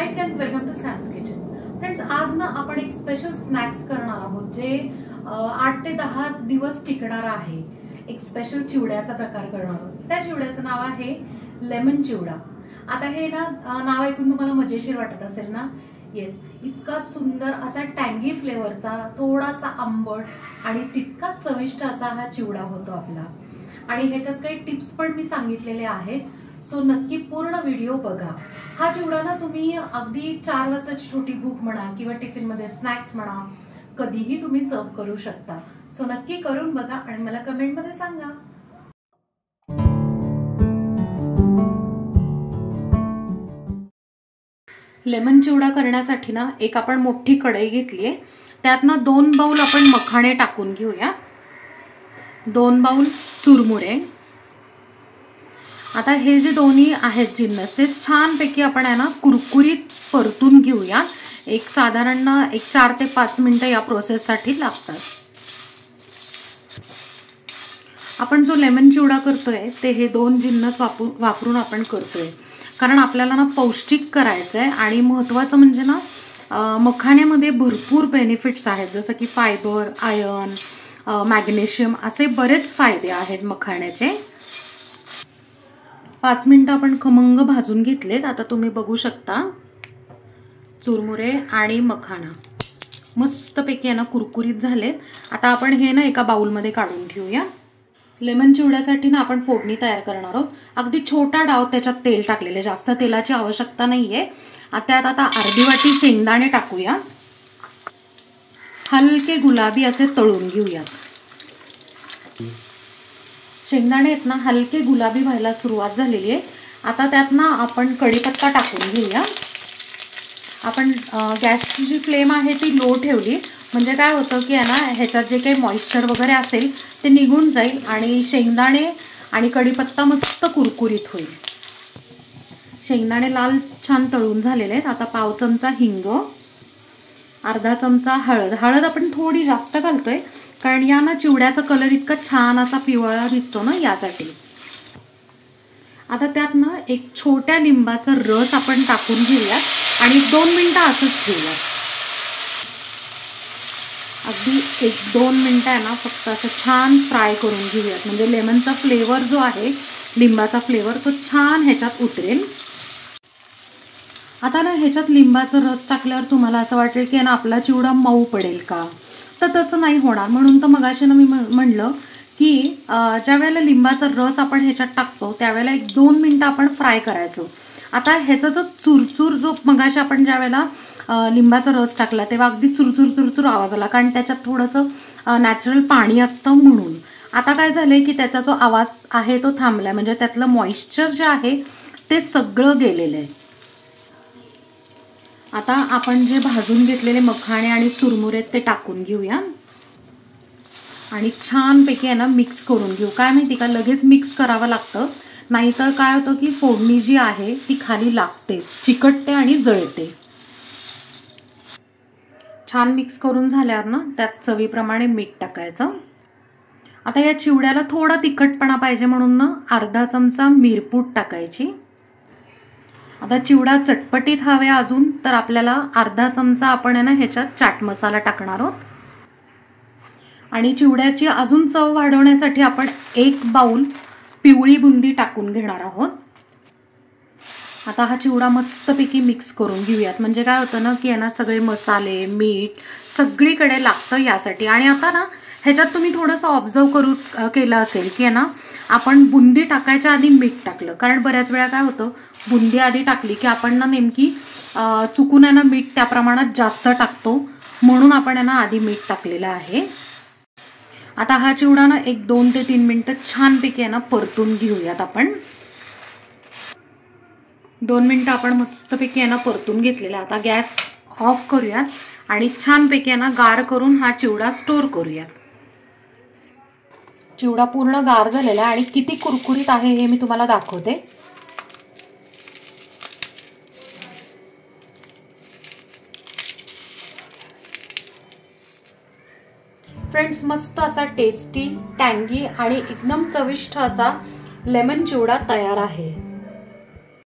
High friends, welcome to Sam's kitchen. Friends, आज ना आपण एक स्पेशल स्नॅक्स करणार आहोत जे 8 ते 10 दिवस टिकणार आहे। एक स्पेशल चिवड्याचा प्रकार करणार आहोत। त्या चिवड्याचं नाव आहे लेमन चिवडा। आता हे ना नाव ऐकून तुम्हाला मजेशीर वाटत असेल ना? येस, इतका सुंदर असा टँगी फ्लेवरचा, थोडासा आंबट आणि तितकाच चविष्ट असा हा चिवडा होतो आपला। आणि ह्याच्यात काही टिप्स पण मी सांगितलेले आहेत, सो नक्की पूर्ण व्हिडिओ बघा। हा चिवडा ना तुम्ही अगदी 4 वाजताची छोटी भूक म्हणा किंवा टिफिन मध्ये स्नॅक्स म्हणा, कधीही तुम्ही सर्व करू शकता। सो नक्की करून बघा आणि मला कमेंट मध्ये सांगा। लेमन चिवडा करण्यासाठी ना एक आपण मोठी कढई घेतली आहे, त्यात ना 2 बाउल आपण मखाणे टाकून घेऊया, 2 बाउल चुरमुरे। आता हे जे दोन्ही आहेत जिन्नस ते छानपैकी आपण आहे ना कुरकुरीत परतून घेऊया। एक साधारण 4 ते 5 मिनिटं या प्रोसेससाठी लागतात। आपण जो लेमन चिवडा करतोय ते हे 2 जिन्नस वापरून आपण करतोय, कारण आपल्याला ना पौष्टिक करायचं आहे। आणि महत्त्वाचं म्हणजे ना मखाण्यामध्ये भरपूर बेनिफिट्स आहेत, जसं की फायबर, आयर्न, मॅग्नेशियम असे बरेच फायदे आहेत मखाण्याचे। 5 मिनिटं आपण खमंग भाजून घेतलेत। आता तुम्ही बघू शकता चुरमुरे आणि मखाना मस्तपैकी आहे ना कुरकुरीत झालेत। आता आपण हे ना एका बाउलमध्ये काढून ठेवूया। लेमन चिवड्यासाठी ना आपण फोडणी तयार करणार आहोत। अगदी छोटा डाव त्याच्यात तेल टाकलेले, जास्त तेलाची आवश्यकता नाहीये। त्यात आता अर्धी वाटी शेंगदाणे टाकूया, हलके गुलाबी असे तळून घेऊयात। शेंगदाणे आहेत ना हलके गुलाबी व्हायला सुरुवात झालेली आहे। आता त्यात ना आपण कढीपत्ता टाकून घेऊया। आपण गॅसची जी फ्लेम आहे ती लो ठेवली, म्हणजे काय होतं की आहे ना ह्याच्यात जे काही मॉइश्चर वगैरे असेल ते निघून जाईल आणि शेंगदाणे आणि कढीपत्ता मस्त कुरकुरीत होईल। शेंगदाणे लाल छान तळून झालेले आहेत। आता पाव चमचा हिंग, अर्धा चमचा हळद। हळद आपण थोडी जास्त घालतोय, कारण या ना चिवड्याचा कलर इतका छान असा पिवळा दिसतो ना, यासाठी। आता त्यात ना एक छोट्या लिंबाचा रस आपण टाकून घेऊया आणि 2 मिनिटं असंच ठेवूया। अगदी 1-2 मिनिटं आहे ना फक्त असं छान फ्राय करून घेऊयात, म्हणजे लेमनचा फ्लेवर जो आहे, लिंबाचा फ्लेवर तो छान ह्याच्यात उतरेल। आता ना ह्याच्यात लिंबाचा रस टाकल्यावर तुम्हाला असं वाटेल की ना आपला चिवडा मऊ पडेल का, तर तसं नाही होणार। म्हणून तर मगाशी ना मी म्हणलं की ज्या वेळेला लिंबाचा रस आपण ह्याच्यात टाकतो त्यावेळेला 1-2 मिनिटं आपण फ्राय करायचं। आता ह्याचा जो चुरचुर, जो मगाशी आपण ज्या वेळेला लिंबाचा रस टाकला तेव्हा अगदी चुरचुर चुरचुर आवाज आला, कारण त्याच्यात थोडंसं नॅचरल पाणी असतं म्हणून। आता काय झालंय की त्याचा जो आवाज आहे तो थांबलाय, म्हणजे त्यातलं मॉइश्चर जे आहे ते सगळं गेलेलं आहे। आता आपण जे भाजून घेतलेले मखाणे आणि चुरमुरे ते टाकून घेऊया आणि छानपैकी आहे ना मिक्स करून घेऊ। काय माहिती का, लगेच मिक्स करावं लागतं, नाहीतर काय होतं की फोडणी जी आहे ती खाली लागते, चिकटते आणि जळते। छान मिक्स करून झाल्यावर ना त्यात चवीप्रमाणे मीठ टाकायचं। आता या चिवड्याला थोडा तिखटपणा पाहिजे म्हणून ना अर्धा चमचा मिरपूड टाकायची। आता चिवडा चटपटीत हवे अजून तर आपल्याला अर्धा चमचा आपण आहे ना ह्याच्यात चाट मसाला टाकणार आहोत। आणि चिवड्याची अजून चव वाढवण्यासाठी आपण 1 बाउल पिवळी बुंदी टाकून घेणार आहोत। आता हा चिवडा मस्तपैकी मिक्स करून घेऊयात, म्हणजे काय होतं ना की आहे ना सगळे मसाले, मीठ सगळीकडे लागतं यासाठी। आणि आता ना ह्याच्यात तुम्ही थोडंसं ऑब्झर्व केलं असेल की आहे ना आपण बुंदी टाकायच्या आधी मीठ टाकलं, कारण बऱ्याच वेळा काय होतं बुंदी आधी टाकली की आपण ना नेमकी चुकून आहे ना मीठ त्या प्रमाणात जास्त टाकतो, म्हणून आपण आहे ना आधी मीठ टाकलेलं आहे। आता हा चिवडा ना 1-2 ते 3 मिनिटं छानपैकी आहे ना परतून घेऊयात आपण। 2 मिनिटं आपण मस्तपैकी आहे ना परतून घेतलेला। आता गॅस ऑफ करूयात आणि छानपैकी आहे ना गार करून हा चिवडा स्टोर करूयात। चिवडा पूर्ण गार झालेला आहे आणि किती कुरकुरीत आहे हे मी तुम्हाला दाखवते। फ्रेंड्स, मस्त असा टेस्टी, टँगी आणि एकदम चविष्ट असा लेमन चिवडा तयार आहे।